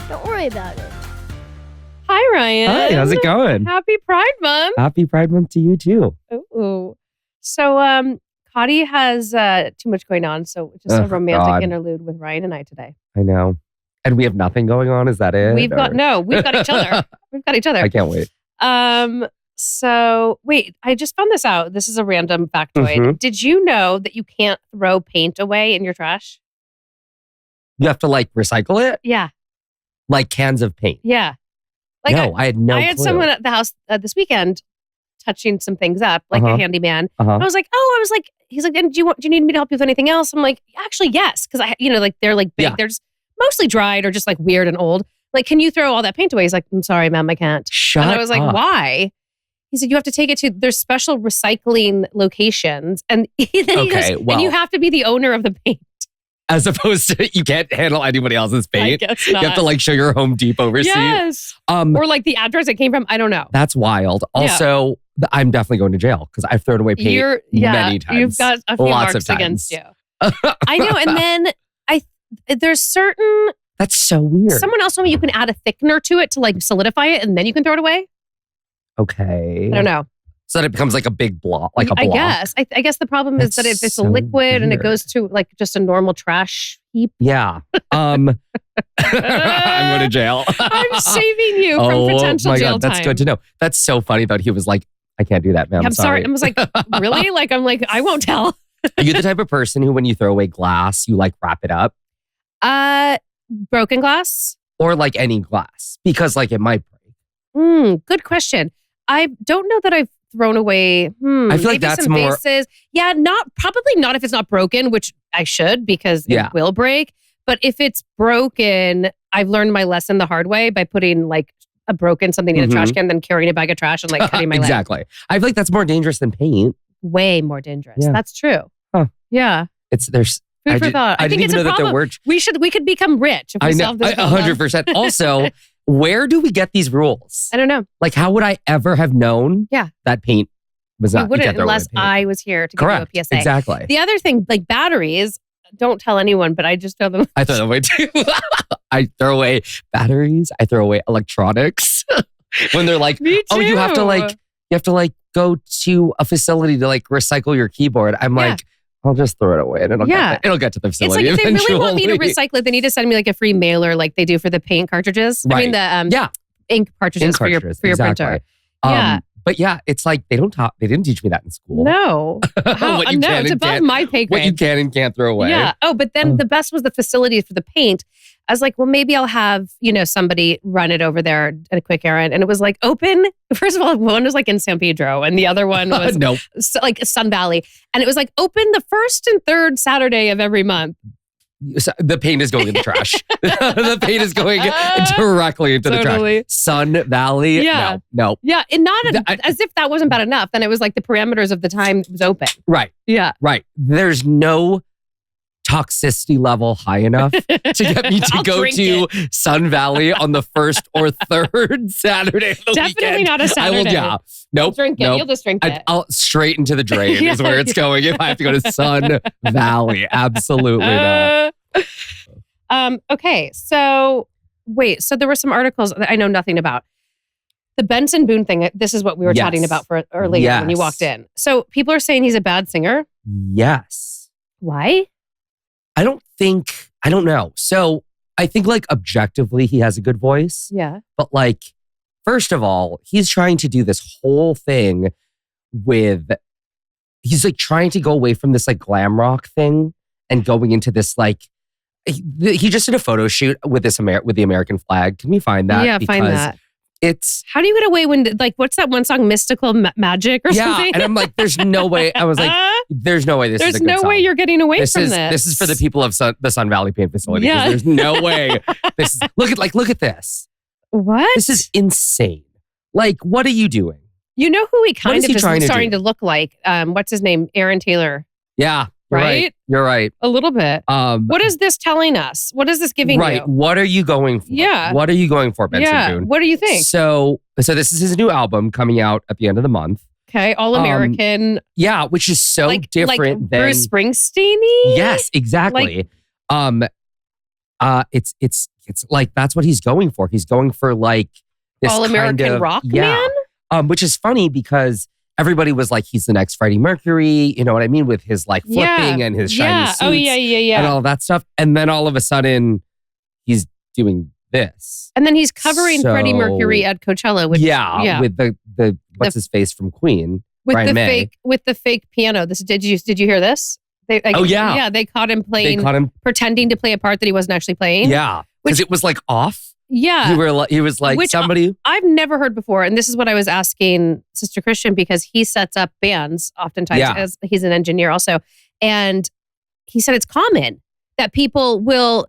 Don't worry about it. Hi, Ryan. Hi, how's it going? Happy Pride Month. Happy Pride Month to you too. Ooh. So, Kottie has too much going on, so just a romantic interlude with Ryan and I today. I know. And we have nothing going on, is that it? We've got each other. We've got each other. I can't wait. So, wait, I just found this out. This is a random factoid. Mm-hmm. Did you know that you can't throw paint away in your trash? You have to recycle it? Yeah. Like cans of paint? Yeah. No, I had no clue. I had someone at the house this weekend touching some things up, like a handyman. I was like, he's like, do you need me to help you with anything else? I'm like, actually, yes. Because they're big. Yeah. They're just mostly dried or just weird and old. Like, can you throw all that paint away? He's like, I'm sorry, ma'am, I can't. Shut up. And I was like, why? He said, you have to take it to, there's special recycling locations. And then he goes, and you have to be the owner of the paint. As opposed to, you can't handle anybody else's paint. I guess not. You have to show your Home Depot receipt. Yes. Or the address it came from. I don't know. That's wild. Also, I'm definitely going to jail because I've thrown away paint many times. You've got a few marks against you. I know. And then there's certain... That's so weird. Someone else told me you can add a thickener to it to solidify it and then you can throw it away. Okay. I don't know. So that it becomes a big block, a block. I guess. I guess the problem is that if it's a liquid weird. And it goes to just a normal trash heap. Yeah. I'm going to jail. I'm saving you from potential jail time. That's good to know. That's so funny though. He was like, I can't do that, ma'am. I'm sorry. I was like, really? I won't tell. Are you the type of person who, when you throw away glass, you wrap it up? Broken glass? Or any glass? Because it might break. Good question. I don't know that I've thrown away. I feel like that's some more. Vases. Yeah, probably not if it's not broken, which I should because it will break. But if it's broken, I've learned my lesson the hard way by putting a broken something in a trash can, then carrying a bag of trash and cutting my leg. Exactly. I feel like that's more dangerous than paint. Way more dangerous. Yeah. That's true. Huh. Yeah. There's. Food for thought. I think it's a problem. We could become rich if we solve this problem. 100%. Also, where do we get these rules? I don't know. How would I ever have known that paint was not... You wouldn't unless I was here to give you a PSA. Exactly. The other thing, batteries, don't tell anyone, but I just throw them. I throw them away too. I throw away batteries. I throw away electronics. When they're Me too. oh, you have to go to a facility to recycle your keyboard. I'm I'll just throw it away and it'll get to the facility if eventually. They really want me to recycle it, they need to send me a free mailer like they do for the paint cartridges. Right. I mean the ink cartridges for your printer. But it's they didn't teach me that in school. No. It's above my pay grade. What you can and can't throw away. Yeah. Oh, but then the best was the facilities for the paint. I was like, well, maybe I'll have, somebody run it over there at a quick errand. And it was open. First of all, one was in San Pedro and the other one was Sun Valley. And it was open the first and third Saturday of every month. So the paint is going in the trash. The paint is going directly into the trash. Sun Valley? Yeah. No. Yeah. And as if that wasn't bad enough. Then it was the parameters of the time was open. Right. Yeah. Right. There's no toxicity level high enough to get me to go to Sun Valley on the first or third Saturday of the weekend. Definitely not a Saturday. Nope. You'll drink it. You'll just drink it. I'll straight into the drain is where it's going if I have to go to Sun Valley. Absolutely not. Okay. So wait. So there were some articles that I know nothing about. The Benson Boone thing. This is what we were chatting about for earlier when you walked in. So people are saying he's a bad singer. Yes. Why? I don't know. So I think objectively he has a good voice. Yeah. But first of all, he's trying to do this whole thing he's trying to go away from this glam rock thing and going into this he just did a photo shoot with the American flag. Can we find that? Yeah, find that. It's... How do you get away when, what's that one song, Mystical Magic or something? Yeah, and I'm there's no way. I was there's no way this is a good song. There's no way you're getting away from this. This is for the people of the Sun Valley Paint Facility. Yeah. There's no way. This is, look at this. What? This is insane. What are you doing? You know who he kind of is starting to look like? What's his name? Aaron Taylor. Yeah. Right? You're right. A little bit. What is this telling us? What is this giving you? Right. What are you going for? Yeah. What are you going for, Benson Boone? What do you think? So this is his new album coming out at the end of the month. Okay. All American. Yeah, which is so different than Bruce Springsteen-y? Yes, exactly. It's like that's what he's going for. He's going for like this all-American rock man? Which is funny because everybody was like, he's the next Freddie Mercury, you know what I mean? With his like flipping and his shiny suits and all that stuff. And then all of a sudden, he's doing this. And then he's covering Freddie Mercury at Coachella. Which, with the what's his face from Queen, with Brian the May. fake piano. Did you hear this? They caught him pretending to play a part that he wasn't actually playing. Yeah, because it was like off. Yeah. He was like somebody. I've never heard before. And this is what I was asking Sister Christian because he sets up bands oftentimes as he's an engineer also. And he said it's common that people will,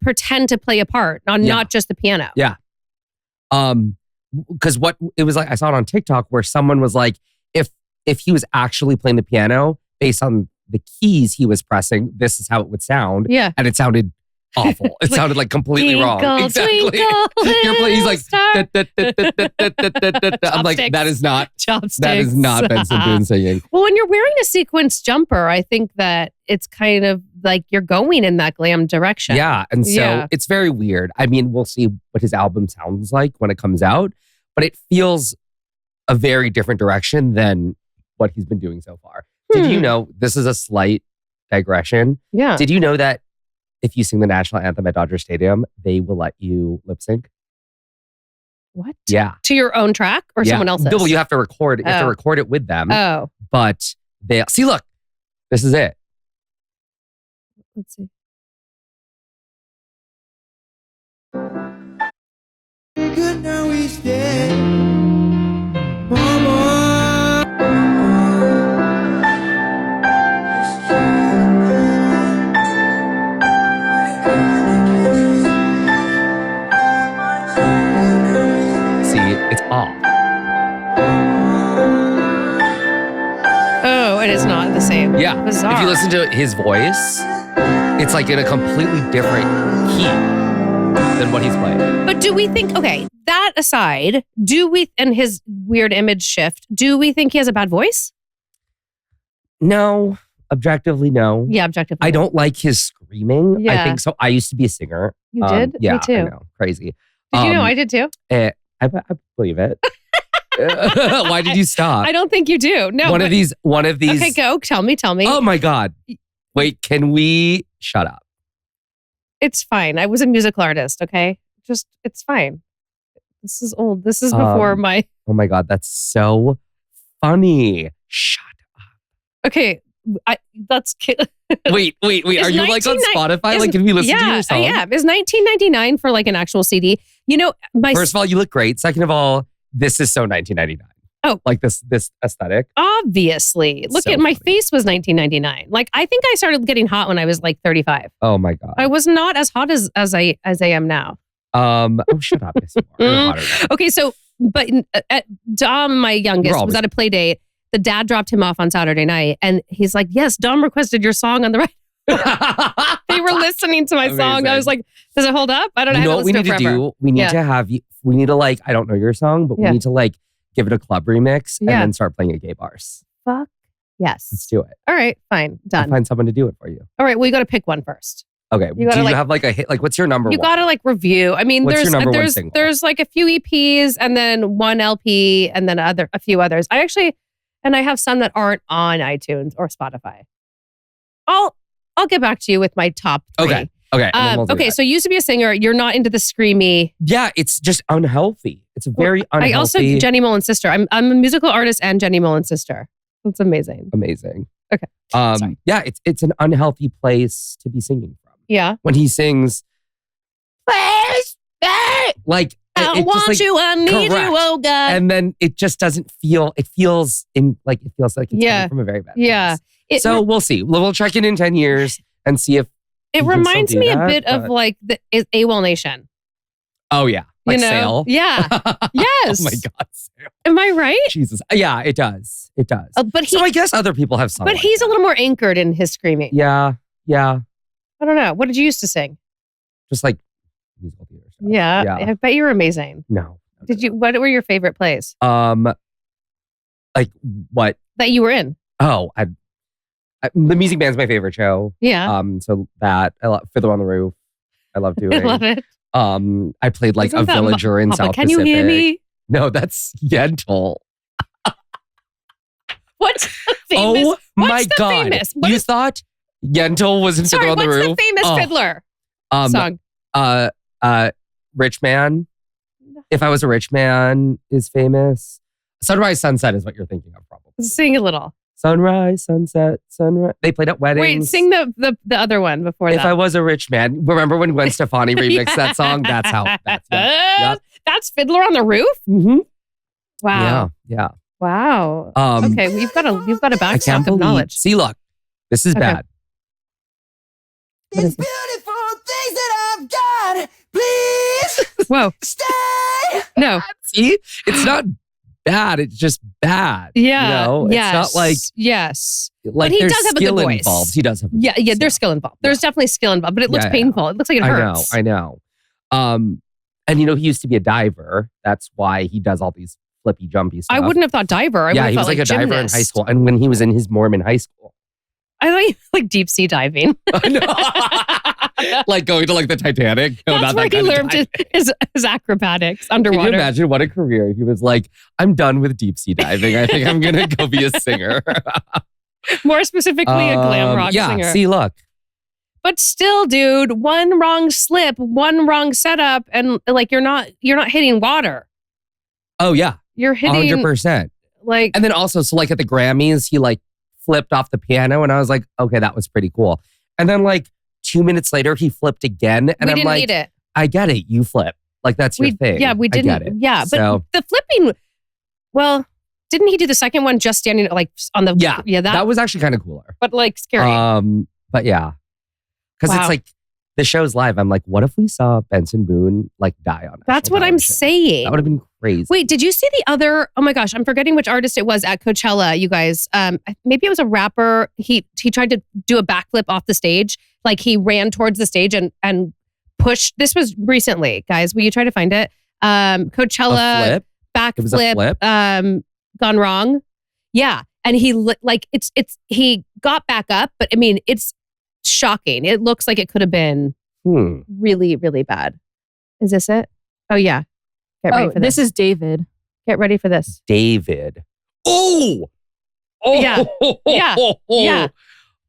pretend to play a part on not just the piano. Yeah. Because what it was like, I saw it on TikTok where someone was like, if he was actually playing the piano based on the keys he was pressing, this is how it would sound. Yeah. And it sounded awful. It sounded like completely wrong. Exactly. He's like, I'm like, that is not Benson Boone singing. Well, when you're wearing a sequence jumper, I think that it's kind of like you're going in that glam direction. Yeah. And so it's very weird. I mean, we'll see what his album sounds like when it comes out, but it feels a very different direction than what he's been doing so far. Did you know, this is a slight digression. Yeah. Did you know that if you sing the national anthem at Dodger Stadium, they will let you lip sync? What? Yeah. To your own track or someone else's? No, you have to record it. You have to record it with them. Oh. But see, look, this is it. Let's see. Good, now he's dead. Mama. It's off. Oh, it is not the same. Yeah. Bizarre. If you listen to his voice, it's like in a completely different key than what he's playing. But do we think, okay, that aside, and his weird image shift, do we think he has a bad voice? No. Objectively, no. Yeah, objectively. I don't like his screaming. Yeah. I think so. I used to be a singer. You did? Yeah, Me too. I know. Crazy. Did you know I did too? I believe it. Why did you stop? I don't think you do. No. One of these. Okay, go. Tell me. Oh my God. Wait, can we shut up? It's fine. I was a musical artist, okay? It's fine. This is old. This is before my... Oh my God, that's so funny. Shut up. Okay, that's... Wait. Are you like on Spotify? Like, can we listen to your song? Yeah, is $19.99 for like an actual CD? First of all, you look great. Second of all, this is so $19.99. Oh. Like this aesthetic. Obviously. Look at my face was $19.99. Like, I think I started getting hot when I was like 35. Oh my God. I was not as hot as I am now. Shut up. You're hotter now. Okay, so, but Dom, my youngest, was at a play date. The dad dropped him off on Saturday night, and he's like, "Yes, Dom requested your song on the right." They were listening to my song. I was like, "Does it hold up?" I don't know. You know what we need to do? We need to have you. We need to like. I don't know your song, but we need to like give it a club remix and then start playing at gay bars. Fuck yes. Let's do it. All right, fine, done. I'll find someone to do it for you. All right, well, you got to pick one first. Okay. Do you have like a hit? Like, what's your number one? You got to like review. I mean, what's your number one single? There's like a few EPs and then one LP and then a few others. I have some that aren't on iTunes or Spotify. I'll get back to you with my top 3. Okay. Okay. So you used to be a singer. You're not into the screamy. Yeah, it's just unhealthy. It's very unhealthy. I also Jenny Mullen's sister. I'm a musical artist and Jenny Mullen's sister. It's amazing. Amazing. Okay. Sorry. Yeah, it's an unhealthy place to be singing from. Yeah. When he sings, like I want you, I need you, oh God. And then it just doesn't feel. It feels like it's coming from a very bad place. Yeah. So we'll see. We'll check in 10 years and see if it reminds me a bit of like the AWOL Nation. Oh yeah, like Sale. Yeah. Yes. Oh my God, Sale. Am I right? Jesus. Yeah, it does. It does. So I guess other people have songs. But he's a little more anchored in his screaming. Yeah. I don't know. What did you used to sing? Just like musical theater stuff. Yeah. I bet you were amazing. No. Did you? What were your favorite plays? Like what? That you were in? Oh, The Music Band's my favorite show. Yeah. So that I love Fiddler on the Roof. I love doing. I love it. I played like Isn't a that villager in Papa, South can Pacific. you hear me? No, that's Yentl. What's the famous? Oh my the God! Famous? You thought Yentl was in Fiddler on the Roof? What's the famous Fiddler song? Rich Man. If I Was a Rich Man is famous. Sunrise, Sunset is what you're thinking of, probably. Sing a little. Sunrise, sunset, sunrise. They played at weddings. Wait, sing the other one before that. If I Was a Rich Man. Remember when Gwen Stefani remixed that song? That's how. That's Fiddler on the Roof? Mm-hmm. Wow. Yeah. Wow. Okay, we've got a backstock of knowledge. See, look, this is bad. These beautiful things that I've got, please Whoa. stay. No. See, it's not bad. It's just bad. Yeah. You know? Yes. It's not like but he there's does have a good skill voice. involved. He does have. Yeah. There's skill involved. There's definitely skill involved, but it looks painful. It looks like it hurts. I know. And he used to be a diver. That's why he does all these flippy, jumpy stuff. I wouldn't have thought diver. He was like a diver in high school, and when he was in his Mormon high school. I thought he like deep sea diving. Like going to like the Titanic. No, That's not where that he kind learned his acrobatics underwater. Can you imagine what a career? He was like, I'm done with deep sea diving. I think I'm going to go be a singer. More specifically, a glam rock singer. Yeah, see, look. But still, dude, one wrong slip, one wrong setup, and like you're not hitting water. Oh, yeah. You're hitting 100%. Like, and then also, so like at the Grammys, he like flipped off the piano, and I was like, okay, that was pretty cool. And then like 2 minutes later, he flipped again, and I'm like, need it. I get it. You flip. Like that's your thing. Yeah, we didn't. I get it. Yeah, but the flipping. Well, didn't he do the second one just standing like on the? Yeah, that was actually kind of cooler. But like scary. But yeah, because it's like the show's live. I'm like, what if we saw Benson Boone like die on? That's what I'm saying. That would have been crazy. Wait, did you see the other? Oh my gosh, I'm forgetting which artist it was at Coachella. You guys, maybe it was a rapper. He tried to do a backflip off the stage. Like he ran towards the stage and pushed. This was recently, guys. Will you try to find it? Coachella backflip. It was a flip. Gone wrong. Yeah, and he he got back up, but I mean it's shocking. It looks like it could have been really, really bad. Is this it? Oh yeah. Get ready for this. This is David. Get ready for this. David. Oh. Yeah. Yeah.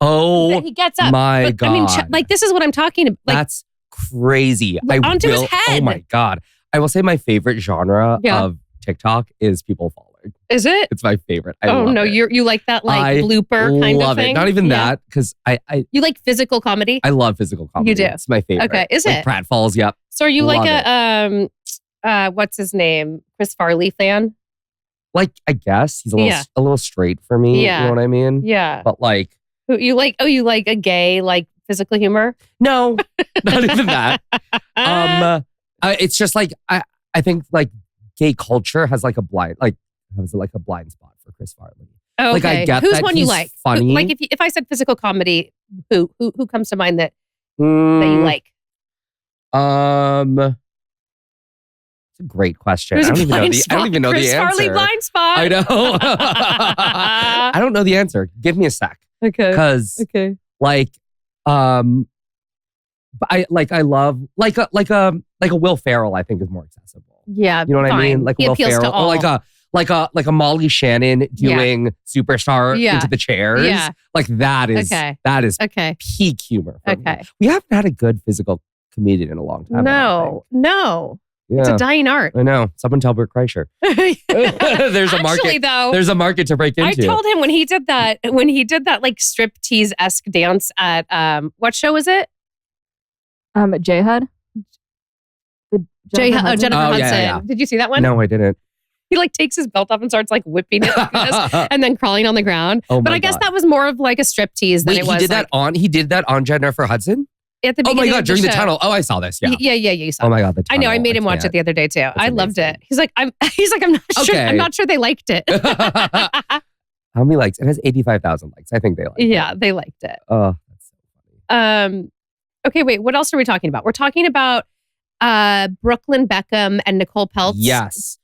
Oh, he gets up. My God. I mean, like this is what I'm talking about. Like, that's crazy. Onto his head. Oh my God. I will say my favorite genre of TikTok is people falling. Is it? It's my favorite. I love it. You like that like blooper kind of thing? Not even that, because I you like physical comedy? I love physical comedy. You do? It's my favorite. Okay, is like it? Pratfalls, yep. So are you like a what's his name? Chris Farley fan? Like, I guess he's a little straight for me. Yeah. You know what I mean? Yeah. But like you like a gay like physical humor? No, not even that. It's just like I think like gay culture has like a blind spot for Chris Farley. Oh, okay. Like I get who's that one he's you like? Funny. Like if I said physical comedy, who comes to mind that you like? It's a great question. I don't even know the Chris answer. Farley blind spot. I know. I don't know the answer. Give me a sec. Okay. Because like I love like a Will Ferrell. I think is more accessible. Yeah, you know what I mean. Like he Will appeals Ferrell, to all. or like a Molly Shannon doing Superstar into the chairs. Yeah. Like that is peak humor. For me. We haven't had a good physical comedian in a long time. No. Yeah. It's a dying art. I know. Someone tell Bert Kreischer. There's a market. Actually, though, there's a market to break into. I told him when he did that like striptease-esque dance at what show was it? J-Hud. Jennifer Hudson. Yeah. Did you see that one? No, I didn't. He like takes his belt off and starts like whipping it like this, and then crawling on the ground. Oh but I guess that was more of like a striptease than it was. He did that on Jennifer Hudson? At the beginning. Oh my God, during the show. tunnel. Oh, I saw this. Yeah. Yeah, you saw. Oh my God, the tunnel. I know. I made him watch it the other day too. I loved it. He's like, I'm not sure. I'm not sure they liked it. How many likes? It has 85,000 likes. I think they liked it. Yeah, they liked it. Oh, that's so funny. Okay, wait. What else are we talking about? We're talking about Brooklyn Beckham and Nicole Peltz. Yes.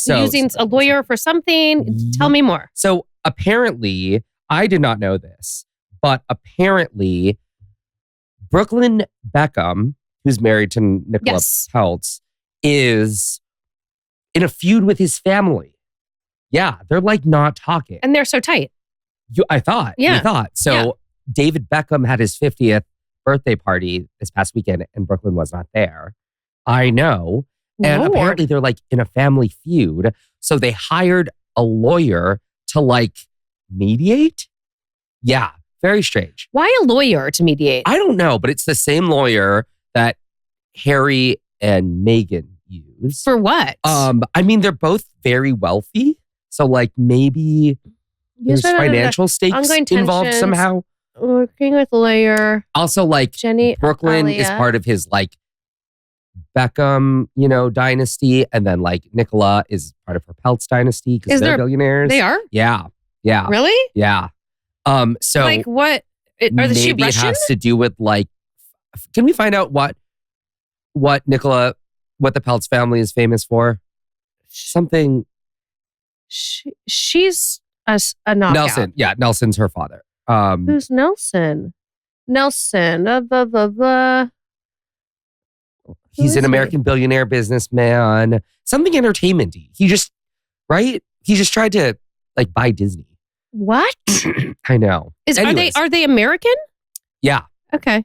Using a lawyer for something. Tell me more. So apparently, I did not know this, But apparently, Brooklyn Beckham, who's married to Nicola Yes. Peltz, is in a feud with his family. Yeah, they're like not talking. And they're so tight. I thought. Yeah. We thought. So Yeah. David Beckham had his 50th birthday party this past weekend and Brooklyn was not there. I know. And Lord. apparently they're like in a family feud. So they hired a lawyer to like mediate. Yeah, very strange. Why a lawyer to mediate? I don't know, but it's the same lawyer that Harry and Meghan use. For what? I mean, they're both very wealthy. So like maybe there's financial stakes ongoing involved tensions. somehow. Working with lawyer Also, like Jenny Brooklyn is Alia. part of his like Beckham, dynasty, and then like Nicola is part of her Peltz dynasty because Is they're there- billionaires. They are? Yeah. Really? Yeah. So Like what? Are maybe she it Russian? has to do with like. Can we find out what the Peltz family is famous for? Something. She's a knockout. Nelson. Yeah, Nelson's her father. Who's Nelson? Nelson. Blah, blah, blah. He's is an he? American billionaire businessman. Something entertainment-y. He just tried to like buy Disney. What? I know. Anyways. Are they American? Yeah. Okay.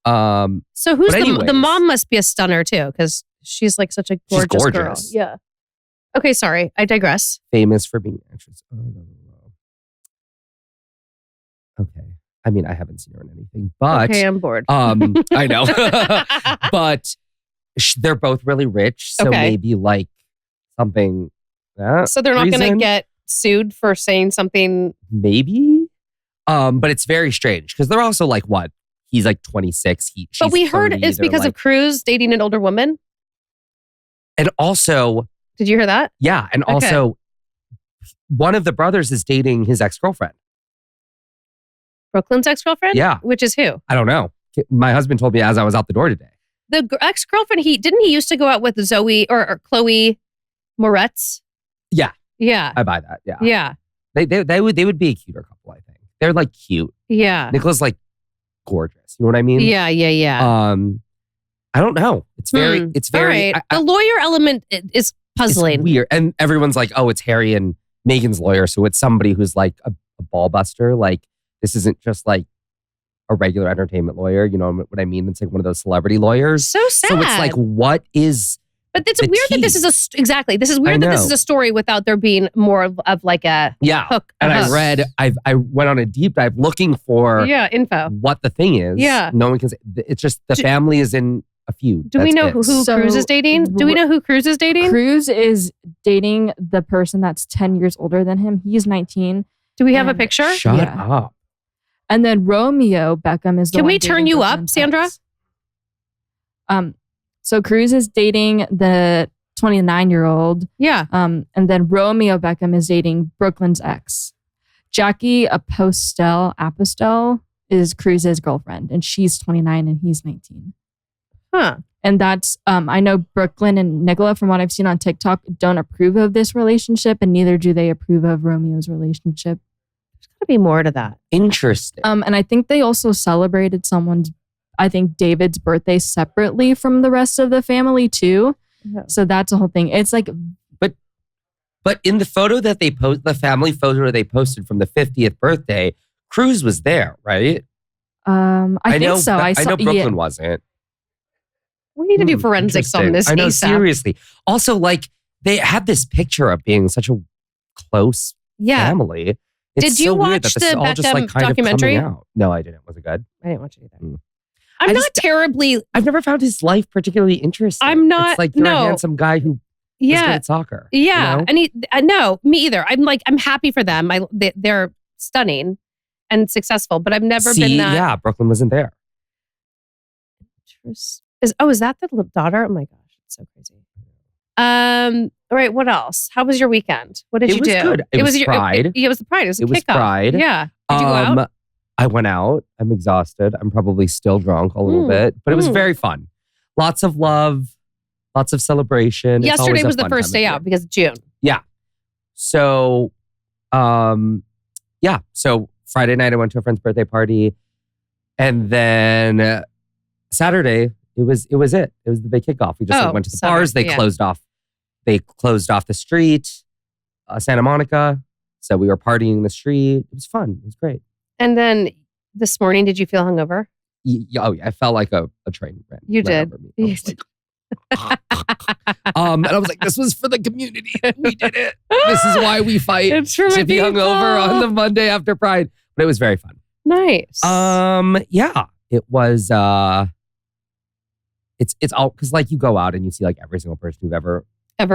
So who's but the anyways. mom? Must be a stunner too, because she's like such a She's gorgeous girl. gorgeous. Yeah. Okay, sorry, I digress. famous for being an actress. Okay. I mean, I haven't seen her in anything, but Okay, I'm bored. I know. But they're both really rich, so Okay. maybe like something. So they're not going to reason? get sued for saying something. Maybe. But it's very strange because they're also like what? He's like 26. But we heard 30, it's they're because like, of Cruz dating an older woman. and also, Did you hear that? yeah, and Okay. also one of the brothers is dating his ex-girlfriend. Brooklyn's ex-girlfriend? Yeah. Which is who? I don't know. My husband told me as I was out the door today. The ex-girlfriend, he used to go out with Zoe or Chloe Moretz? Yeah. Yeah. I buy that. Yeah. Yeah. They would be a cuter couple, I think. They're like cute. Yeah. Nicola's like gorgeous. You know what I mean? Yeah. I don't know. It's very, it's very, All right. The lawyer element is puzzling. it's weird. And everyone's like, oh, it's Harry and Meghan's lawyer. So it's somebody who's like a ball buster. Like this isn't just like a regular entertainment lawyer. You know what I mean? It's like one of those celebrity lawyers. So sad. So it's like, what is But it's the weird that this tea? is exactly. This is I weird that this know. is a story without there being more of like a hook. And a I hook. read, I went on a deep dive looking for info. what the thing is. Yeah. No one can say. It's just the family is in a feud. Do we That's know it. who So, Cruz is dating? Do we know who Cruz is dating? Cruz is dating the person that's 10 years older than him. He's 19. Do we have a and picture? Shut Yeah. up. And then Romeo Beckham is the Can one we turn dating you Brooklyn up, Sandra? Peltz. So Cruz is dating the 29-year-old. Yeah. And then Romeo Beckham is dating Brooklyn's ex. Jackie Apostol is Cruz's girlfriend, and she's 29 and he's 19. Huh. And that's, I know Brooklyn and Nicola, from what I've seen on TikTok, don't approve of this relationship, and neither do they approve of Romeo's relationship. There's got to be more to that. Interesting. And I think they also celebrated David's birthday separately from the rest of the family too. Yeah. So that's a whole thing. It's like, But in the photo that they post, the family photo they posted from the 50th birthday, Cruz was there, right? I think know, so. I know Brooklyn wasn't. We need to do forensics on this. I know, ASAP. seriously. Also, like, they had this picture of being such a close Yeah. family. It's Did you so weird watch that this the is all just like Beckham kind documentary? of coming out. No, I didn't. Was it good? I didn't watch it either. Mm. I'm I not just- terribly. I've never found his life particularly interesting. I'm not- It's like you're no. a handsome guy who is good Yeah. at soccer. Yeah. You know? And no, me either. I'm happy for them. They're stunning and successful, but I've never See, been that. yeah, Brooklyn wasn't there. Is that the daughter? Oh my gosh, it's so crazy. All right, what else? How was your weekend? What did It you was do? good. It was Pride. It was the Pride. It was a It was kickoff. Pride. Yeah. Did you go out? I went out. I'm exhausted. I'm probably still drunk a little Mm. bit, but it was Mm. very fun. Lots of love, lots of celebration. It's Yesterday always a was the fun first time day of out year. because of June. So, So Friday night, I went to a friend's birthday party. And then Saturday, it was it. It was the big kickoff. We just like, went to the bars. They closed off the street, Santa Monica. So we were partying in the street. It was fun. It was great. And then this morning, did you feel hungover? Oh yeah, I felt like a train ran. You did. Over me. I was like, and I was like, this was for the community. We did it. This is why we fight. It's for to be hungover on the Monday after Pride. But it was very fun. Nice. Yeah. It was it's all because like you go out and you see like every single person you've ever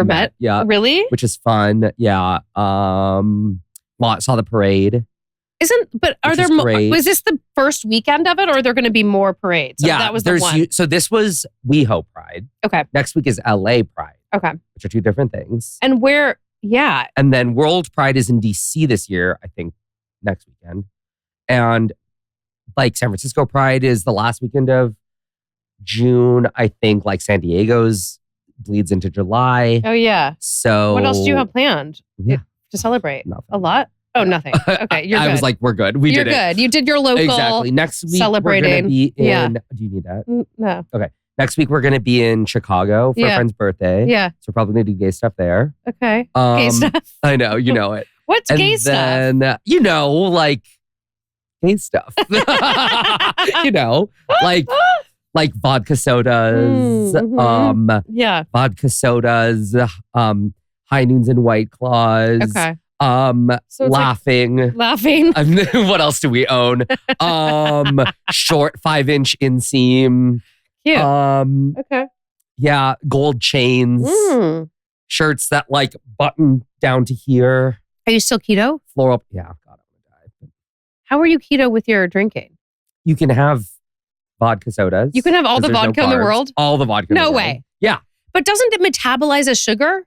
met. Yeah. Really? Which is fun. Yeah. Well, I saw the parade. Are there more? Was this the first weekend of it, or are there going to be more parades? So yeah, that was the one. So this was WeHo Pride. Okay. Next week is LA Pride. Okay. Which are two different things. And where? Yeah. And then World Pride is in DC this year, I think, next weekend. And like San Francisco Pride is the last weekend of June. I think like San Diego's bleeds into July. Oh yeah. So what else do you have planned to celebrate? Nothing. A lot. Oh, nothing. Okay, you're good. I was like, we're good. You're good. You did your local. Exactly. Next week, celebrating. we're going to be in... Do you need that? No. Okay. Next week, we're going to be in Chicago for a friend's birthday. Yeah. So we're probably going to do gay stuff there. Okay. Gay stuff? I know. You know it. What's gay stuff? And like gay stuff. Like vodka sodas. Yeah. Vodka sodas. High Noons and White Claws. Okay. So laughing. Laughing. What else do we own? Short 5-inch inseam. Cute. Okay. Yeah, gold chains. Shirts that like button down to here. Are you still keto? Floral. Yeah, God, I'm gonna die. How are you keto with your drinking? You can have vodka sodas. You can have all the vodka in the world? All the vodka in the world. No way. Yeah. But doesn't it metabolize as sugar?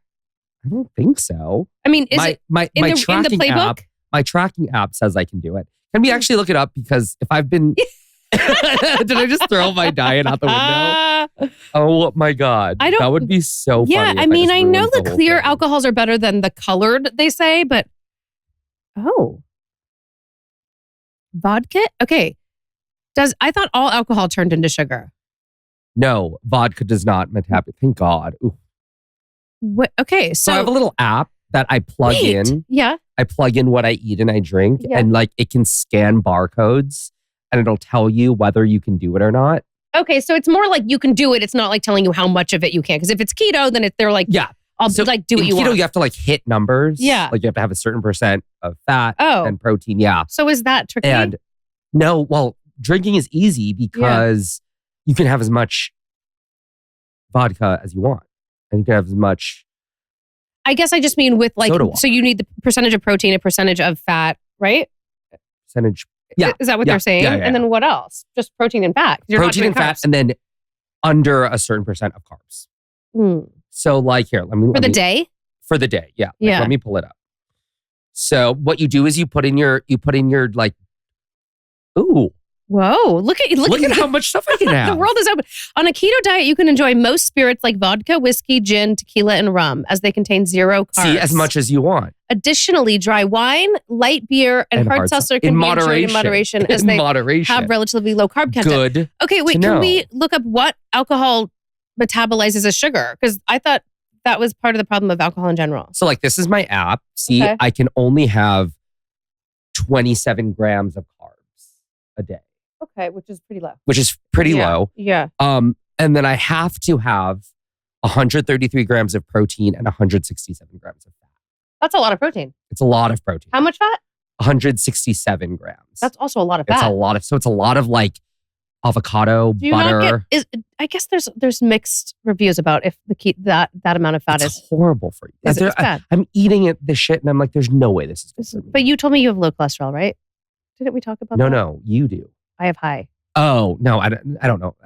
I don't think so. I mean, is it in the playbook? App, my tracking app says I can do it. Can we actually look it up? Because if I've been... Did I just throw my diet out the window? Oh my God. That would be so funny. Yeah, I mean, I know the clear alcohols are better than the colored, they say, but... Oh. Vodka? Okay. I thought all alcohol turned into sugar. No, vodka does not metabolize. Thank God. Ooh. What? Okay, so I have a little app that I plug in. Yeah. I plug in what I eat and I drink, and like it can scan barcodes and it'll tell you whether you can do it or not. Okay, so it's more like you can do it. It's not like telling you how much of it you can. Because if it's keto, then they're like, I'll like do what you want. Keto, you have to like hit numbers. Yeah. Like you have to have a certain percent of fat and protein. Yeah. So is that tricky? And no, well, drinking is easy because you can have as much vodka as you want. And you can have as much. I guess I just mean with like, so you need the percentage of protein, a percentage of fat, right? Percentage. Yeah. Is that what they're saying? Yeah. And then what else? Just protein and fat. Protein and fat, and then under a certain percent of carbs. So like here, let me. For the day? For the day, yeah. Yeah. Let me pull it up. So what you do is you put in your like, ooh. Whoa, look at how much stuff I can have. The world is open. On a keto diet, you can enjoy most spirits like vodka, whiskey, gin, tequila, and rum, as they contain 0 carbs. See, as much as you want. Additionally, dry wine, light beer, and hard seltzer can be enjoyed in moderation as they have relatively low carb content. Good. Okay, wait, can we look up what alcohol metabolizes as sugar? Because I thought that was part of the problem of alcohol in general. So like this is my app. See, I can only have 27 grams of carbs a day. Okay, which is pretty low. Low. Yeah. And then I have to have 133 grams of protein and 167 grams of fat. That's a lot of protein. It's a lot of protein. How much fat? 167 grams. That's also a lot of fat. It's a lot of like avocado, butter. I guess there's mixed reviews about if that amount of fat is horrible for you. It's bad. I'm eating this shit and I'm like, there's no way this is good for me. But you told me you have low cholesterol, right? Didn't we talk about that? No, you do. I have high. Oh, no, I don't know.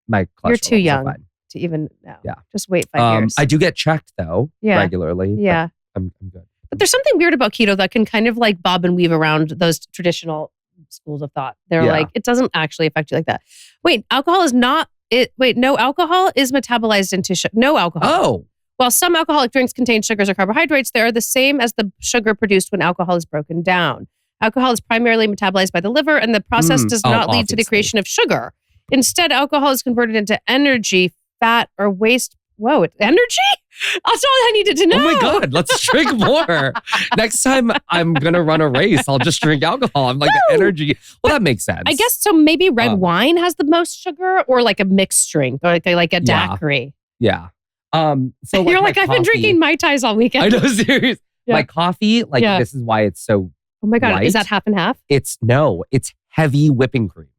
My cholesterol. You're too young to even know. Yeah. Just wait 5 years. I do get checked though, regularly. Yeah. I'm good. But there's something weird about keto that can kind of like bob and weave around those traditional schools of thought. They're like, it doesn't actually affect you like that. Wait, alcohol is not it. Wait, no alcohol is metabolized into no alcohol. Oh. While some alcoholic drinks contain sugars or carbohydrates, they are the same as the sugar produced when alcohol is broken down. Alcohol is primarily metabolized by the liver, and the process does not lead to the creation of sugar. Instead, alcohol is converted into energy, fat, or waste. Whoa, energy? That's all I needed to know. Oh my God, let's drink more. Next time I'm going to run a race, I'll just drink alcohol. I'm like, energy. Well, that makes sense. I guess so. Maybe red wine has the most sugar, or like a mixed drink, or like a daiquiri. Yeah. So you're like, I've been drinking Mai Tais all weekend. I know, serious. My coffee, this is why it's so Oh my God, light. Is that half and half? It's heavy whipping cream.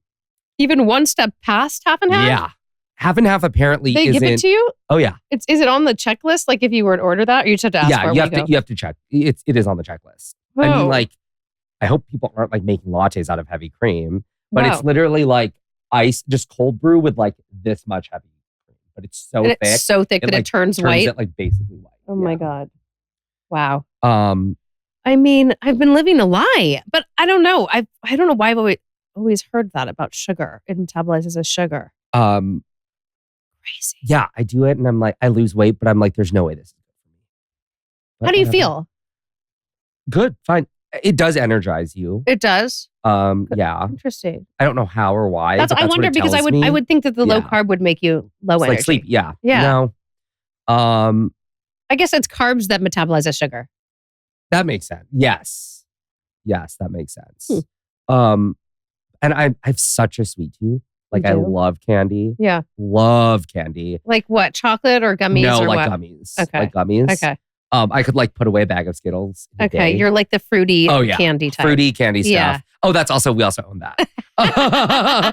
Even one step past half and half? Yeah. Half and half apparently they isn't. Give it to you? Oh yeah. Is it on the checklist? Like if you were to order that, or you just have to ask for it? You have to check. It is on the checklist. Whoa. I mean, like, I hope people aren't like making lattes out of heavy cream, but it's literally like ice, just cold brew with like this much heavy cream. But it's so thick. It's so thick that it turns white. It like basically white. Oh my God. Wow. I mean, I've been living a lie, but I don't know. I don't know why I've always heard that about sugar. It metabolizes as sugar. Crazy. Yeah, I do it and I'm like, I lose weight, but I'm like, there's no way this is good for me. How do you feel? Good, fine. It does energize you. It does? Yeah. Interesting. I don't know how or why. I wonder because I would think that the low carb would make you low energy. Like sleep, yeah. Yeah. No. I guess it's carbs that metabolize as sugar. That makes sense. Yes, that makes sense. And I have such a sweet tooth. Like I love candy. Yeah. Love candy. Like what? Chocolate or gummies? No, or like what? gummies. Okay. Like gummies. Okay. I could like put away a bag of Skittles. Okay. You're like the fruity candy type. Fruity candy stuff. Yeah. Oh, we also own that. I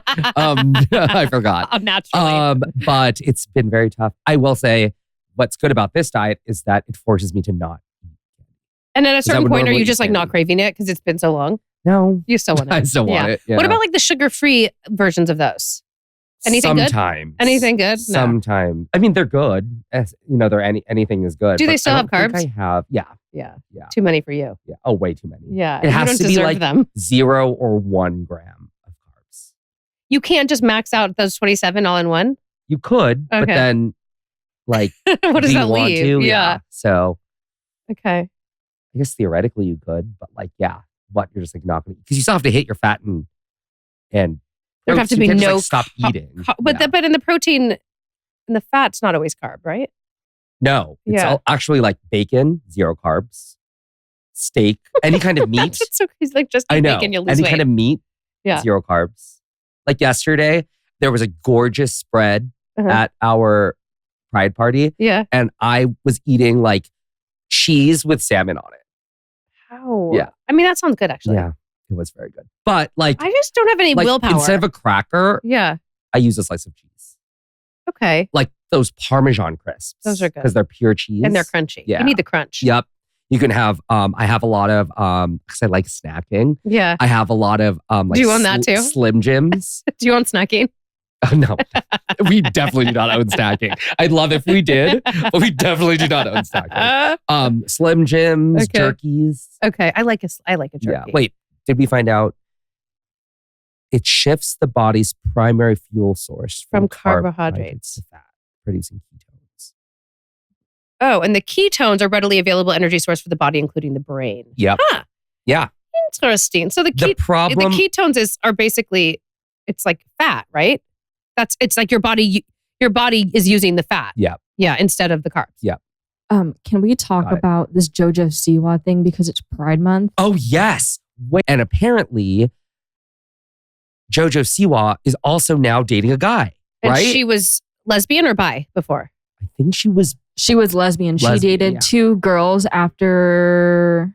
forgot. Naturally. But it's been very tough. I will say what's good about this diet is that it forces me to not eat candy. And at a certain point, are you just like not craving it because it's been so long? No. You still want it. I still want it. Yeah. What about like the sugar-free versions of those? Anything Sometimes. good? Anything good? No. Sometimes. I mean, they're good. They're anything is good. Do they still have carbs? I have. Yeah. Yeah. Too many for you. Yeah. Oh, way too many. Yeah. It has to be like them. 0 or 1 gram of carbs. You can't just max out those 27 all in one? You could, but then like, what does that leave? To? Yeah. So. Okay. I guess theoretically you could, but like, but you're just like not going to, because you still have to hit your fat and there have to be no stop eating. But in the protein and the fat's not always carb, right? No, it's actually like bacon, 0 carbs, steak, any kind of meat. It's so crazy. Like just eat bacon, you'll lose weight. Any kind of meat, 0 carbs. Like yesterday, there was a gorgeous spread at our pride party. Yeah. And I was eating like cheese with salmon on it. How? Yeah. I mean, that sounds good actually. Yeah. It was very good. But like, I just don't have any willpower. Instead of a cracker, I use a slice of cheese. Okay. Like those Parmesan crisps. Those are good. Because they're pure cheese. And they're crunchy. Yeah. You need the crunch. Yep. You can have, I have a lot of, because I like snacking. Yeah. I have a lot of, Do you own that too? Slim Jims. Do you own snacking? Oh, no. We definitely do not own snacking. I'd love if we did, but we definitely do not own snacking. Slim Jims, jerkies. Okay. I like a jerky. Yeah. Wait, did we find out? It shifts the body's primary fuel source from carbohydrates to fat, producing ketones. Oh, and the ketones are readily available energy source for the body, including the brain. Yep. Huh. Yeah. Interesting. So the ketones are basically, it's like fat, right? It's like your body is using the fat. Yeah. Yeah, instead of the carbs. Yeah. Can we talk about this JoJo Siwa thing because it's Pride Month? Oh, yes. And apparently, JoJo Siwa is also now dating a guy, right? And she was lesbian or bi before? I think she was lesbian. She dated 2 girls after,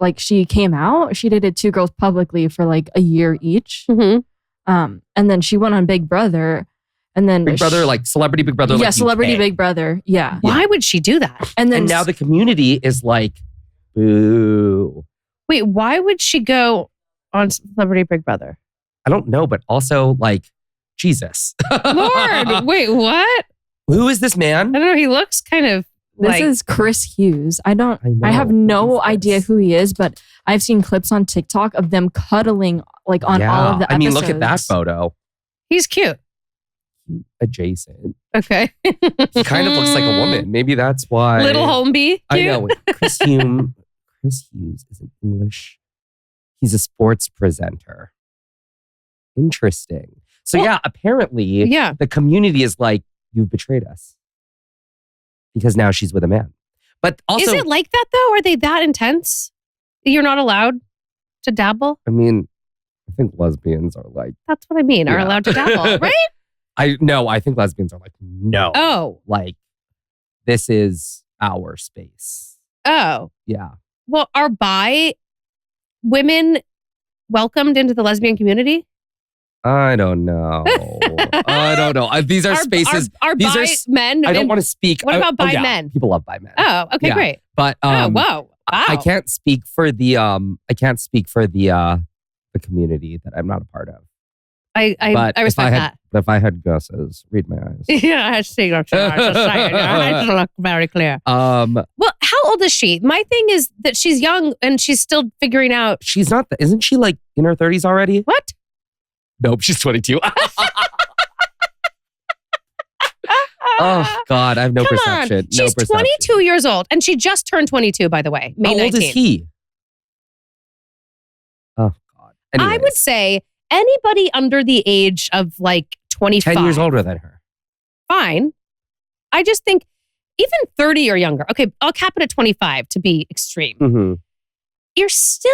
like, she came out. She dated 2 girls publicly for like a year each. Mm-hmm. And then she went on Big Brother. And then Big Brother, like Celebrity Big Brother. Yeah, like Celebrity UK. Big Brother. Yeah. Why would she do that? And now the community is like, boo. Wait, why would she go on Celebrity Big Brother? I don't know, but also like, Jesus. Lord, wait, what? Who is this man? I don't know. He looks kind of This is Chris Hughes. I have no idea who he is, but I've seen clips on TikTok of them cuddling like on all of the episodes. I mean, look at that photo. He's cute. Adjacent. Okay. He kind of looks like a woman. Maybe that's why. Little Holmby. I know. Chris Hughes is an English He's a sports presenter. Interesting. So yeah, apparently the community is like, you've betrayed us. Because now she's with a man. But also, is it like that though? Are they that intense? You're not allowed to dabble? I mean, I think lesbians are like... That's what I mean. Are allowed to dabble, right? I think lesbians are like, no. Oh. Like, this is our space. Oh. Yeah. Well, are bi women welcomed into the lesbian community? I don't know. I don't know. These are spaces. Are these bi men? I don't want to speak. What about bi men? People love bi men. Oh, okay, great. But wow. I can't speak for the the community that I'm not a part of. I respect that. But if I had gusses, read my eyes. Yeah, I see what you're saying. I just look very clear. Well, how old is she? My thing is that she's young and she's still figuring out. She's not. Isn't she like in her 30s already? What? Nope, she's 22. Oh God, I have no perception. She's 22 years old, and she just turned 22. By the way, May 19th. How old is he? Oh God. Anyways. I would say anybody under the age of like 25. 10 years older than her. Fine. I just think even 30 or younger. Okay, I'll cap it at 25 to be extreme. Mm-hmm. You're still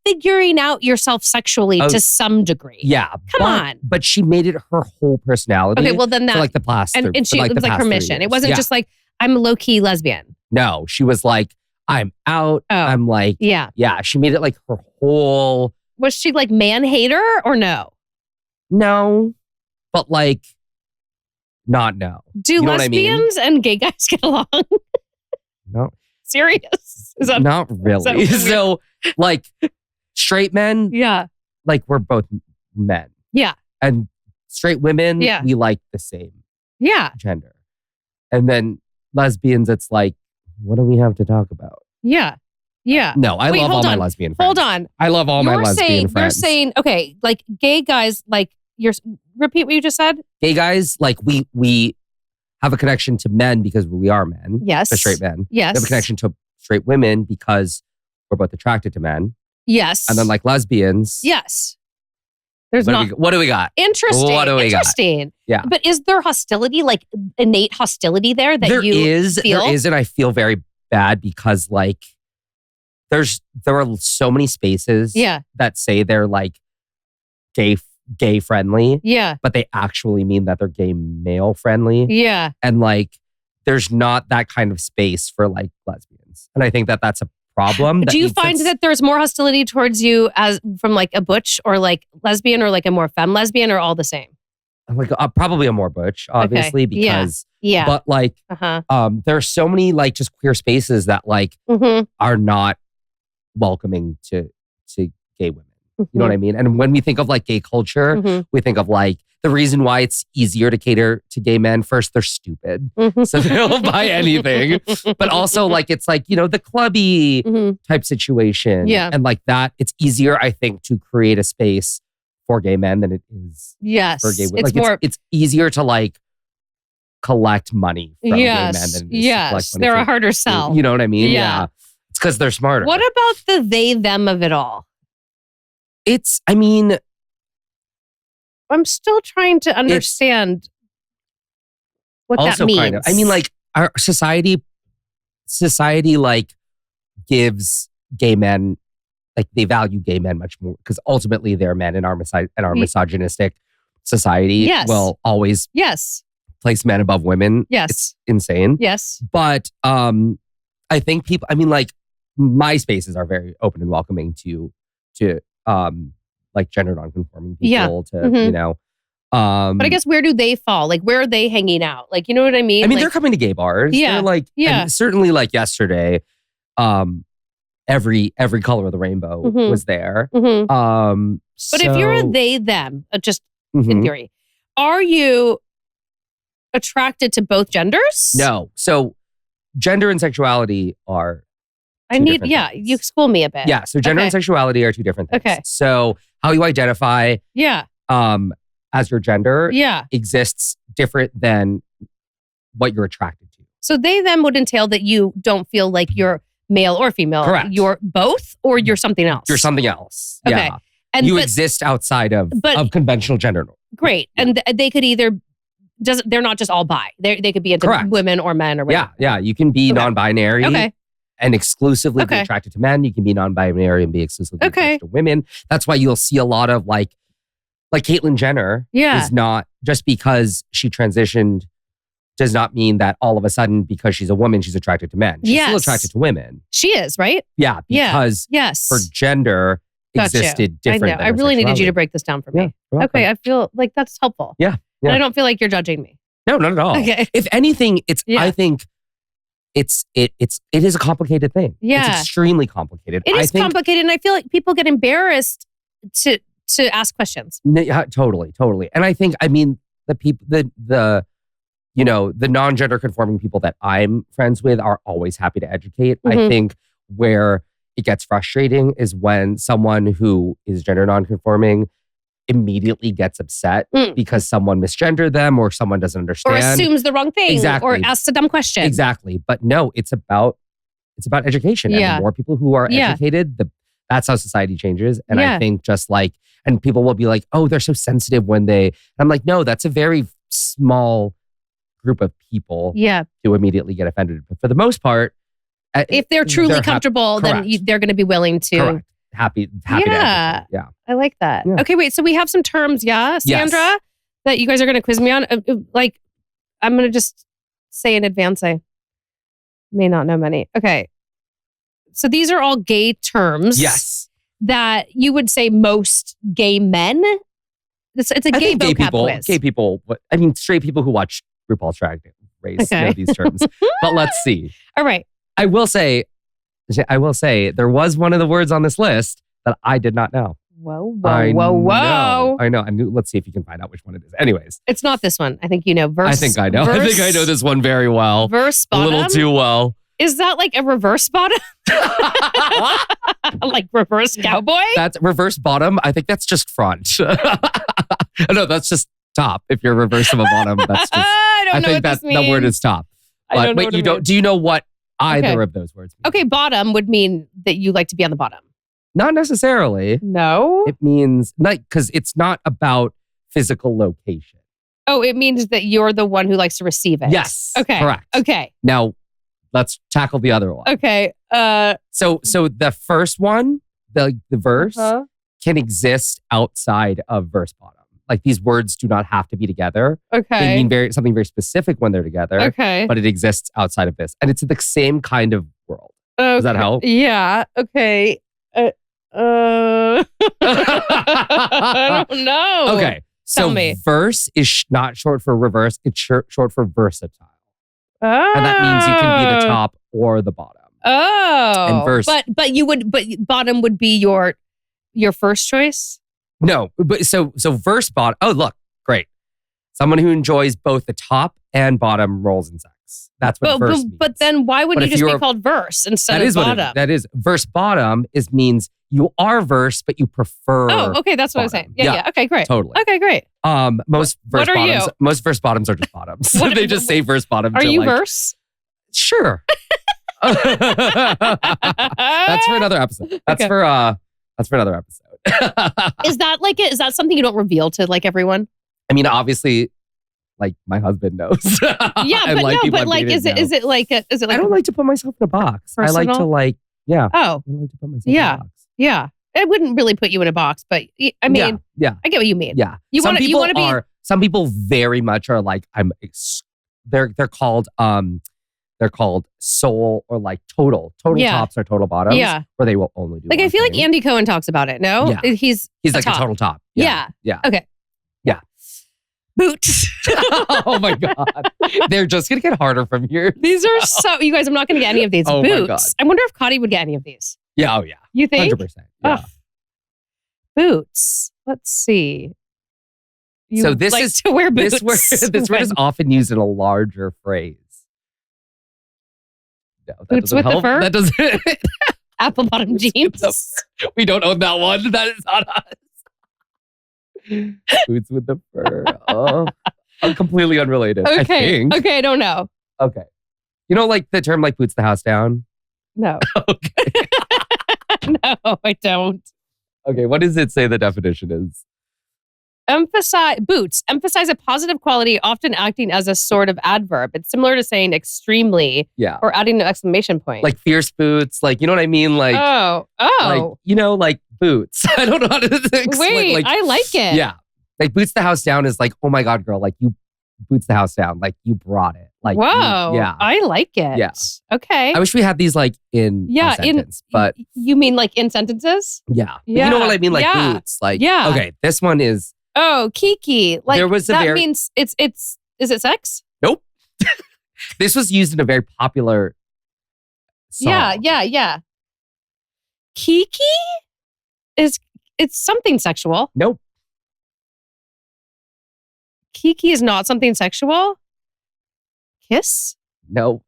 figuring out yourself sexually to some degree. Yeah. Come on. But she made it her whole personality. Okay, well then that. For like the past. And it was like her mission. It wasn't just like, I'm a low-key lesbian. No, she was like, I'm out. Oh. I'm like, yeah, she made it like her whole. Was she like man-hater or no? No, but like, not no. Do lesbians and gay guys get along? No. Serious? Is that not really? So like straight men, like we're both men. Yeah. And straight women, we like the same gender. And then lesbians, it's like, what do we have to talk about? Yeah. Yeah. No, I love all my lesbian friends. Hold on. I love all my lesbian friends. You're saying, okay, like gay guys, like repeat what you just said. Gay guys, like we have a connection to men because we are men. Yes. To straight men. Yes. We have a connection to straight women because we're both attracted to men. Yes. And then like lesbians. Yes. What do we got? Interesting. What do we got? Yeah. But is there hostility, like innate hostility there that there you feel? There is, and I feel very bad because like there are so many spaces that say they're like gay friendly. Yeah. But they actually mean that they're gay male friendly. Yeah. And like there's not that kind of space for like lesbians. And I think that that's a problem. Do you find that there's more hostility towards you as from like a butch or like lesbian or like a more femme lesbian or all the same? Like probably a more butch, obviously, because but like there are so many like just queer spaces that like are not welcoming to gay women. You know what I mean? And when we think of like gay culture, we think of like the reason why it's easier to cater to gay men. First, they're stupid. So they'll buy anything. But also like, it's like, you know, the clubby type situation. Yeah. And like that, it's easier, I think, to create a space for gay men than it is for gay women. It's easier to like collect money from gay men than it is to collect money. They're a harder sell. You know what I mean? Yeah. It's because they're smarter. What about the they, them of it all? I'm still trying to understand what that means. Kind of. I mean, like our society like gives gay men, like they value gay men much more because ultimately they're men in our misogynistic society will always place men above women. Yes. It's insane. Yes. But I think people, I mean, like my spaces are very open and welcoming to like gender nonconforming people you know. But I guess where do they fall? Like where are they hanging out? Like, you know what I mean? I mean, like, they're coming to gay bars. Yeah. They're like, and certainly like yesterday, every color of the rainbow was there. But if you're a they, them, just in theory, are you attracted to both genders? No. So gender and sexuality are you school me a bit. Yeah. So gender and sexuality are two different things. Okay. So how you identify as your gender exists different than what you're attracted to. So they, them would entail that you don't feel like you're male or female. Correct. You're both or you're something else? You're something else. Okay. Yeah. And You exist outside of conventional gender. Great. And they could either, they're not just all bi. They could be into Correct. women or men or whatever. Yeah. You can be non-binary and exclusively be attracted to men. You can be non-binary and be exclusively attracted to women. That's why you'll see a lot of like Caitlyn Jenner is not, just because she transitioned does not mean that all of a sudden, because she's a woman, she's attracted to men. She's still attracted to women. She is, right? Yeah, because her gender existed different. I really needed you to break this down for me. Okay, I feel like that's helpful. Yeah. And I don't feel like you're judging me. No, not at all. Okay. If anything, I think it is a complicated thing. Yeah. It's extremely complicated. It is complicated, and I feel like people get embarrassed to ask questions. Yeah, totally. And I think, the people, the non-gender conforming people that I'm friends with are always happy to educate. Mm-hmm. I think where it gets frustrating is when someone who is gender non-conforming immediately gets upset because someone misgendered them or someone doesn't understand. Or assumes the wrong thing. Exactly. Or asks a dumb question. Exactly. But no, it's about education. Yeah. And the more people who are educated, that's how society changes. And I think and people will be like, oh, they're so sensitive when I'm like, no, that's a very small group of people who immediately get offended. But for the most part, if they're truly comfortable, then they're going to be willing to. Correct. Happy to educate. Yeah. I like that. Yeah. Okay, wait. So we have some terms, Sandra, that you guys are going to quiz me on. I'm going to just say in advance, I may not know many. Okay. So these are all gay terms. Yes. That you would say most gay men. It's a gay vocab quiz. Gay people. Straight people who watch RuPaul's Drag Race know these terms. But let's see. All right. I will say there was one of the words on this list that I did not know. Whoa. I know. Let's see if you can find out which one it is. Anyways. It's not this one. I think you know. Verse. I think I know. I think I know this one very well. Verse bottom. A little too well. Is that like a reverse bottom? Like reverse cowboy? That's reverse bottom. I think that's just front. No, that's just top. If you're reverse of a bottom, that's just. I think that the word is top. But wait, do you know what either of those words mean? Okay, bottom would mean that you like to be on the bottom. Not necessarily. No. It means because it's not about physical location. Oh, it means that you're the one who likes to receive it. Yes. Okay. Correct. Okay. Now, let's tackle the other one. Okay. So the first one, the verse, can exist outside of verse bottom. Like these words do not have to be together. Okay. They mean something very specific when they're together. Okay. But it exists outside of this. And it's the same kind of world. Okay. Does that help? Yeah. Okay. I don't know. Okay. Tell So me. verse is not short for reverse. It's short for versatile. Oh. And that means you can be the top or the bottom. Oh. And verse. But bottom would be your first choice? No, but so verse bottom. Oh, look, great. Someone who enjoys both the top and bottom roles in sex. That's what verse means. But then why wouldn't you just be called verse instead of bottom? That is verse bottom means you are verse, but you prefer. Oh, okay, that's what I was saying. Yeah. Okay, great. Totally. Okay, great. Most verse bottoms are just bottoms. They just say verse bottom. Are you verse? Sure. That's for another episode. That's for another episode. Is that something you don't reveal to like everyone? I mean, obviously, like my husband knows. Yeah, but is it like I don't like to put myself in a box. Personal? I like to like, yeah. Oh, I like to put myself in a box. Yeah. It wouldn't really put you in a box, but I mean, yeah. I get what you mean. Yeah. Some people very much are like, they're called soul or like total tops or total bottoms. Yeah. Where they will only do like, I feel thing. like Andy Cohen talks about it. No? Yeah. He's like top. a total top. Yeah. Okay. Yeah. Boots. Oh my God. They're just going to get harder from here. These are you guys, I'm not going to get any of these. Oh Boots. My God. I wonder if Kottie would get any of these. Yeah. Oh yeah. You think? 100%. Yeah. Ugh. Boots. Let's see. So this like is to wear boots. This word is often used in a larger phrase. No, that boots doesn't with help. the fur? That doesn't. Apple bottom jeans. We don't own that one. That is not us. Boots with the fur. Oh, completely unrelated. Okay. I think. Okay, I don't know. Okay. You know, like the term like boots the house down? No. Okay. No, I don't. Okay, what does it say the definition is? Boots emphasize a positive quality, often acting as a sort of adverb. It's similar to saying extremely Yeah. or adding an exclamation point. Like fierce boots, like, you know what I mean? Like, like, you know, like boots. I don't know how to explain. Wait, like, I like it. Yeah. Like boots the house down is like, oh my God, girl, like you boots the house down. Like you brought it. Like, whoa. yeah. I like it. Yeah. Okay. I wish we had these like in a sentence, but you mean like in sentences? yeah. Yeah. You know what I mean? Like Yeah. boots. Like, Yeah. okay, this one is, Oh, Kiki. Like There was a that very- means it's is it sex? nope. This was used in a very popular song. Yeah. Kiki it's something sexual. Nope. Kiki is not something sexual. Kiss? No.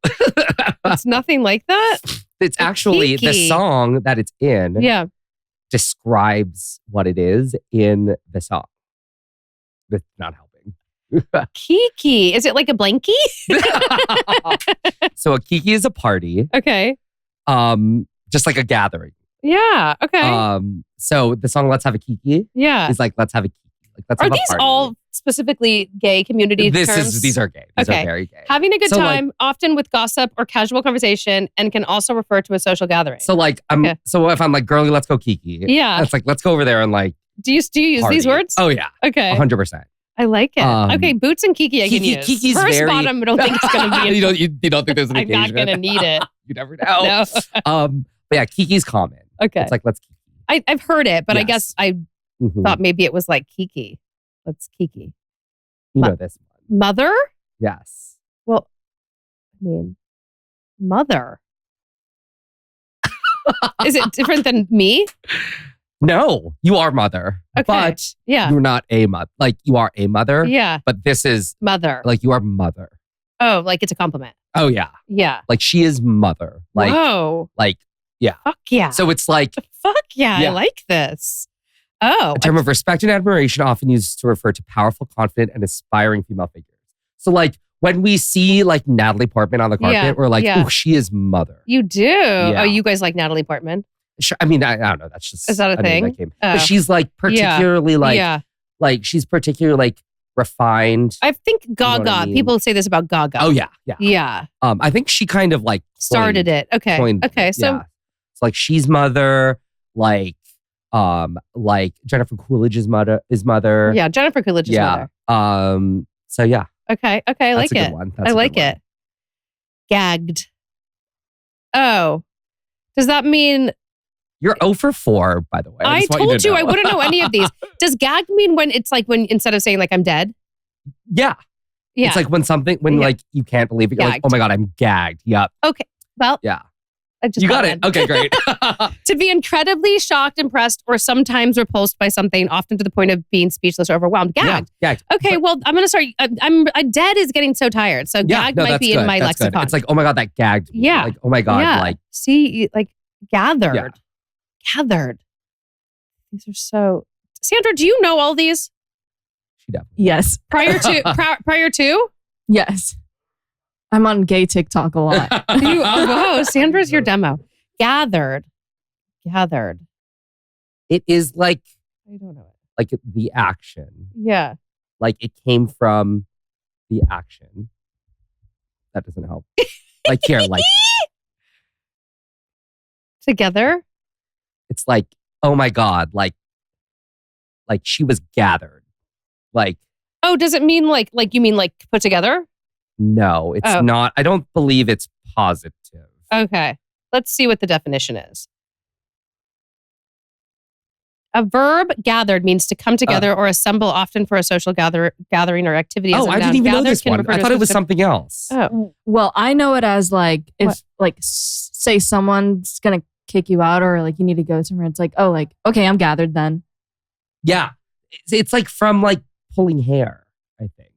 It's nothing like that. It's actually the Kiki. song that it's in Yeah. describes what it is in the song. That's not helping. Kiki. Is it like a blankie? So a kiki is a party, Okay. just like a gathering. Yeah. Okay. So the song "Let's Have a Kiki" yeah. is like "Let's have a kiki." Like let's Are have a these party. all specifically gay community terms? These are gay. These Okay. are very gay. Having a good So, like- time, often with gossip or casual conversation, and can also refer to a social gathering. So like Okay. so if I'm like, girlie, let's go kiki. Yeah. It's like let's go over there and like do you use party. these words? Oh yeah, Okay. 100%. I like it. Okay, boots and Kiki I can use. Kiki's First very- bottom, I don't think it's going to be. you don't think there's an I'm not occasion? going to need it. You never know. No. But yeah, kiki's common. Okay. It's like let's kiki. I've heard it, but I Yes. guess I Mhm. thought maybe it was like Kiki. Let's Kiki. You know this one. Mother? Yes. Well, I mean, mother. Is it different than me? No, you are mother. Okay. But Yeah. you're not a mother. Like you are a mother. Yeah. But this is Mother. like you are mother. Oh, like it's a compliment. Oh yeah. Yeah. Like she is mother. Like Whoa. like Fuck yeah. so it's like Fuck yeah. Yeah. I like this. Oh. a term of respect and admiration often used to refer to powerful, confident, and aspiring female figures. So like when we see like Natalie Portman on the carpet, Yeah, we're like, yeah. oh, she is mother. You do? Yeah. Oh, you guys like Natalie Portman? Sure. I mean, I don't know. That's just Is that a name thing? that came. Oh. But she's like particularly yeah. like she's particularly like refined. I think what Gaga. I mean? People say this about Gaga. Oh yeah, yeah. Yeah. I think she kind of like Started it. Okay. coined Okay. it, So yeah. It's like she's mother, like Jennifer Coolidge's mother is mother. yeah, Jennifer Coolidge's Yeah. mother. So yeah, Okay. Okay. I that's like a good it. one. I like it. Gagged. Oh. Does that mean You're 0 for 4, by the way. I just want told to you I know. wouldn't know any of these. Does gagged mean when it's like when instead of saying like I'm dead? Yeah. Yeah. It's like when Yeah. like you can't believe it. You're like, Gagged. oh my God, I'm gagged. Yep. well, Yeah. I just You got got it. one. Okay, great. To be incredibly shocked, impressed, or sometimes repulsed by something, often to the point of being speechless or overwhelmed. Gagged. Yeah, gagged. Okay, well, I'm gonna start. Dead is getting so tired, so gagged might that's be good. in my That's good. lexicon. It's like, oh my God, that gagged me. Yeah. Like, oh my God, yeah. like, see, like gathered, Yeah. gathered. These are so. Sandra, do you know all these she definitely. Yes. prior to? Yes. I'm on gay TikTok a lot. You, whoa, Sandra's your demo. Gathered. It is like I don't know it. like the action. Yeah. Like it came from the action. That doesn't help. Like here, like Together. it's like, oh my God, like she was gathered. Like, Oh, does it mean like you mean like put together? no, it's Oh. not. I don't believe it's positive. Okay. Let's see what the definition is. A verb gathered means to come together or assemble, often for a social gathering or activity. as Oh, a I noun. didn't even know Gathered this can one. refer I to thought it was specific- something else. Oh, Well, I know it as like if What? like say someone's gonna kick you out or like you need to go somewhere. It's like, oh, like, okay, I'm gathered then. Yeah. It's like from like pulling hair, I think.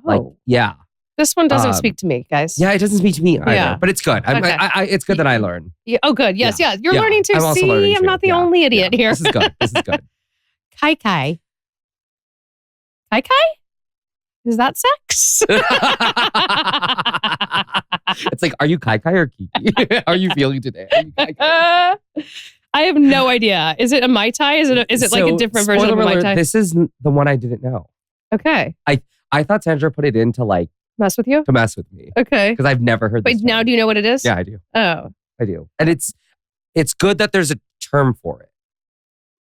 Like, whoa. yeah. This one doesn't Um, speak to me, guys. Yeah, it doesn't speak to me either, Yeah. but it's good. Okay. It's good that I learn. Yeah. Oh, good. Yes. Yeah. Yeah. You're Yeah. learning to I'm also see. learning I'm too. not the Yeah. only idiot Yeah. here. This is good. This is good. Kai Kai. Kai Kai? Is that sex? It's like, are you Kai Kai or Kiki? How are you feeling today? Are you Kai Kai? I have no idea. Is it a Mai Tai? Is it like a different version of a Mai Tai? This is the one I didn't know. Okay. I thought Sandra put it in to like mess with you? To mess with me. Okay. Because I've never heard this. But now do you know what it is? Yeah, I do. Oh. I do. And it's good that there's a term for it.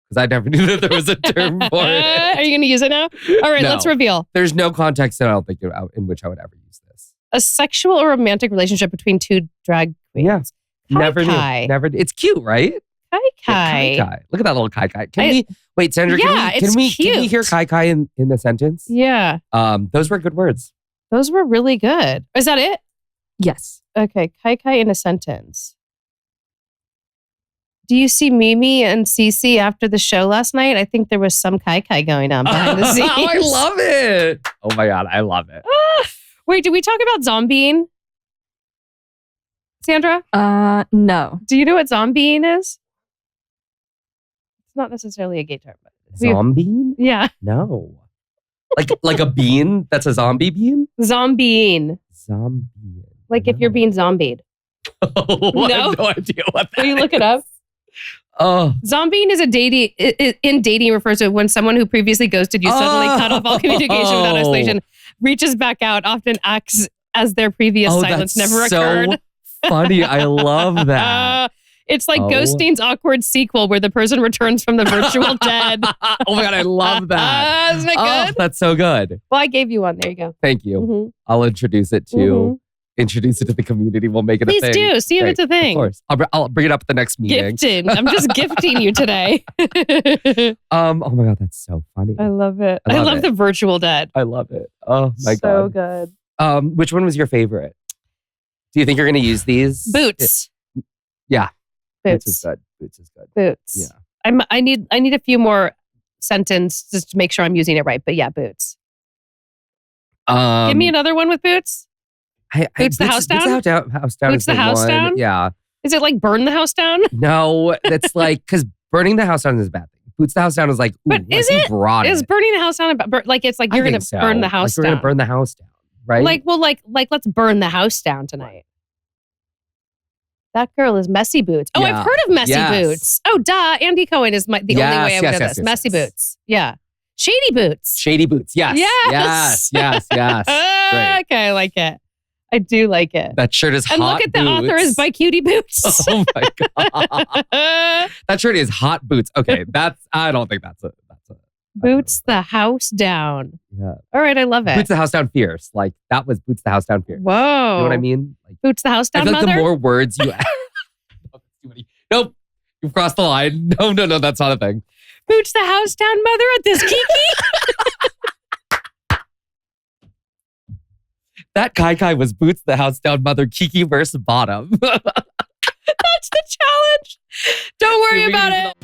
Because I never knew that there was a term for it. Are you going to use it now? All right, let's reveal. There's no context that I don't think in which I would ever use this. A sexual or romantic relationship between two drag queens. Yeah. Kai Kai. Never. It's cute, right? Kai Kai. Yeah, Kai Kai. Look at that little Kai Kai. Wait, Sandra, yeah, can we hear Kai Kai in the sentence? Yeah. Those were good words. Those were really good. Is that it? Yes. Okay, Kai Kai in a sentence. Do you see Mimi and Cece after the show last night? I think there was some Kai Kai going on behind the scenes. I love it. Oh my God, I love it. Wait, did we talk about zombieing? Sandra? No. Do you know what zombieing is? It's not necessarily a gay term. But zombie? Yeah. No. Like a bean that's a zombie bean? Zombieing. Zombie. Like if you're being zombied. Oh, no? I have no idea what that Will you look it up? Oh. Zombieing is in dating refers to when someone who previously ghosted you suddenly cut off all communication without explanation, reaches back out, often acts as their previous silence never occurred. So funny. I love that. It's like ghosting's awkward sequel where the person returns from the virtual dead. Oh my God, I love that. Isn't it good? That's so good. Well, I gave you one. There you go. Thank you. Mm-hmm. I'll introduce it to the community. We'll make it Please a thing. Please do. See if it's a thing. Of course. I'll bring it up at the next meeting. Gifting. I'm just gifting you today. Oh my God, that's so funny. I love it. I love the virtual dead. I love it. Oh my God. So good. Which one was your favorite? Do you think you're going to use these? Boots. Yeah. Boots is good. Boots is good. Boots. Yeah. I need a few more sentences just to make sure I'm using it right. But yeah, boots. Give me another one with boots. Boots the house down? Boots the house down? Yeah. Is it like burn the house down? No, that's like, because burning the house down is a bad thing. Boots the house down is like, ooh, but is it? Is burning the house down about, like, it's like you're going to burn the house down. You're going to burn the house down, right? Like, let's burn the house down tonight. That girl is Messy Boots. Oh, yeah. I've heard of Messy Boots. Oh, duh. Andy Cohen is the only way I would know this. Messy Boots. Yeah. Shady Boots. Shady Boots. Yes. Yes. Great. Okay, I like it. I do like it. That shirt is hot. And look at the author is by Cutie Boots. Oh my God. That shirt is hot boots. Okay, I don't think that's a Boots the house down. Yeah. All right, I love it. Boots the house down fierce. Like that was Boots the house down fierce. Whoa. You know what I mean? Like, Boots the house down, I feel like mother? the more words you add. Nope. You've crossed the line. No, that's not a thing. Boots the house down, mother at this Kiki? That Kai Kai was Boots the house down, mother Kiki versus bottom. That's the challenge. Don't worry about it.